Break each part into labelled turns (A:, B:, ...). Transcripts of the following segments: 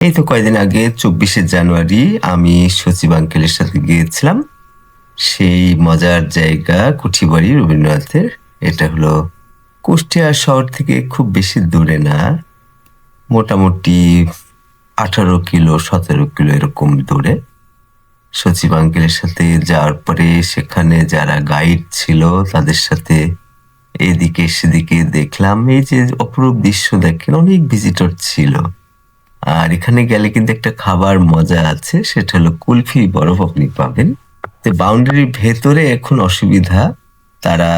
A: এই তো কয়দিন আগে ২৪শে জানুয়ারি আমি সচিব আঙ্কেলের সাথে গিয়েছিলাম। সেই মজার জায়গা কুঠিবাড়ি রবীন্দ্রনাথের। এটা হলো কুষ্টিয়া শহর থেকে খুব বেশি দূরে না। মোটামুটি ১৮ কিলো ১৭ কিলো এরকম দূরে। সচিব আঙ্কেলের সাথে যাওয়ার পরে সেখানে যারা গাইড ছিল তাদের সাথে এদিকে সেদিকে দেখলাম। এই যে অপরূপ দৃশ্য দেখেন, অনেক ভিজিটর ছিল। আর এখানে গেলে কিন্তু একটা খাবার মজা আছে, সেটা হলো কুলফি বরফ আপনি পাবেন। তো বাউন্ডারির ভেতরে এখন অসুবিধা, তারা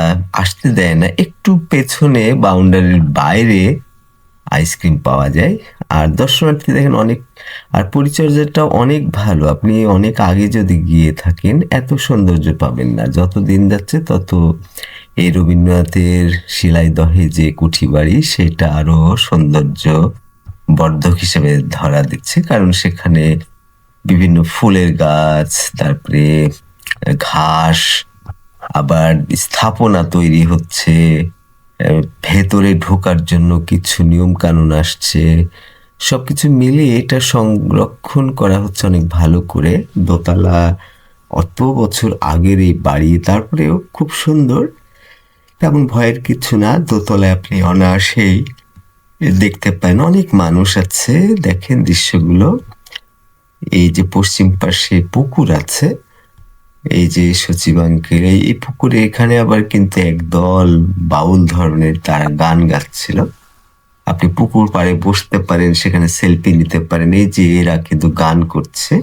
A: আসতে দেয় না। একটু পেছনে বাউন্ডারির বাইরে আইসক্রিম পাওয়া যায়। আর দর্শনার্থী দেখেন অনেক, আর পরিচর্যাটা অনেক ভালো। আপনি অনেক আগে যদি গিয়ে থাকেন এত সৌন্দর্য পাবেন না। যত দিন যাচ্ছে তত এই রবীন্দ্রনাথের শিলাইদহে যে কুঠিবাড়ি সেটা আরো সৌন্দর্য বর্ধক হিসেবে ধরা দিচ্ছে, কারণ সেখানে বিভিন্ন ফুলের গাছ, তারপরে ঘাস, আবার স্থাপনা তৈরি হচ্ছে। ভেতরে ঢোকার জন্য কিছু নিয়ম কানুন আসছে। সবকিছু মিলিয়ে এটা সংরক্ষণ করা হচ্ছে অনেক ভালো করে। দোতলা, অত বছর আগের এই বাড়ি, তারপরেও খুব সুন্দর। তেমন ভয়ের কিছু না, দোতলায় আপনি অনায়াসেই দেখতে পারেন। অনেক মানুষ আছে, দেখেন দৃশ্যগুলো। এই যে পশ্চিম পাশে পুকুর আছে, এই যে সচিব আঙ্কেল, এই পুকুরে এখানে আবার কিন্তু একদল বাউল ধরনের তারা গান গাচ্ছিল। আপনি পুকুর পাড়ে বসতে পারেন, সেখানে সেলফি নিতে পারেন। এই যে এরা কিন্তু গান করছে,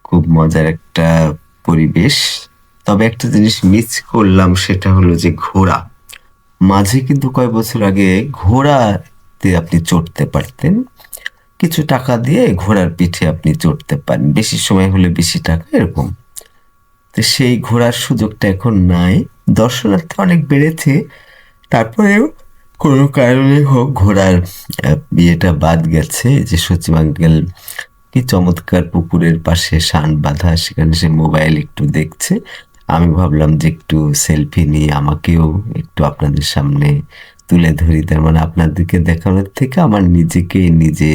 A: খুব মজার একটা পরিবেশ। তবে একটা জিনিস মিস করলাম, সেটা হলো যে ঘোড়া। মাঝে কিন্তু কয়েক বছর আগে ঘোড়াতে আপনি চড়তে পারতেন। কিছু টাকা দিয়ে ঘোড়ার পিঠে আপনি চড়তে পারেন, বেশি সময় হলে বেশি টাকা এরকম। তো সেই ঘোরার সুযোগটা এখন নাই। দর্শনার্থী অনেক বেড়েছে, তারপরেও কোনো কারণে হোক ঘোড়ার বিয়েটা বাদ গেছে। এই যে সচিব আঙ্কেল কি চমৎকার পুকুরের পাশে শান বাঁধা, সেখানে সে মোবাইল একটু দেখছে। আমি ভাবলাম যে একটু সেলফি নিয়ে আমাকেও একটু আপনাদের সামনে তুলে ধরি। তার মানে আপনাদেরকে দেখানোর থেকে আমার নিজেকে নিজে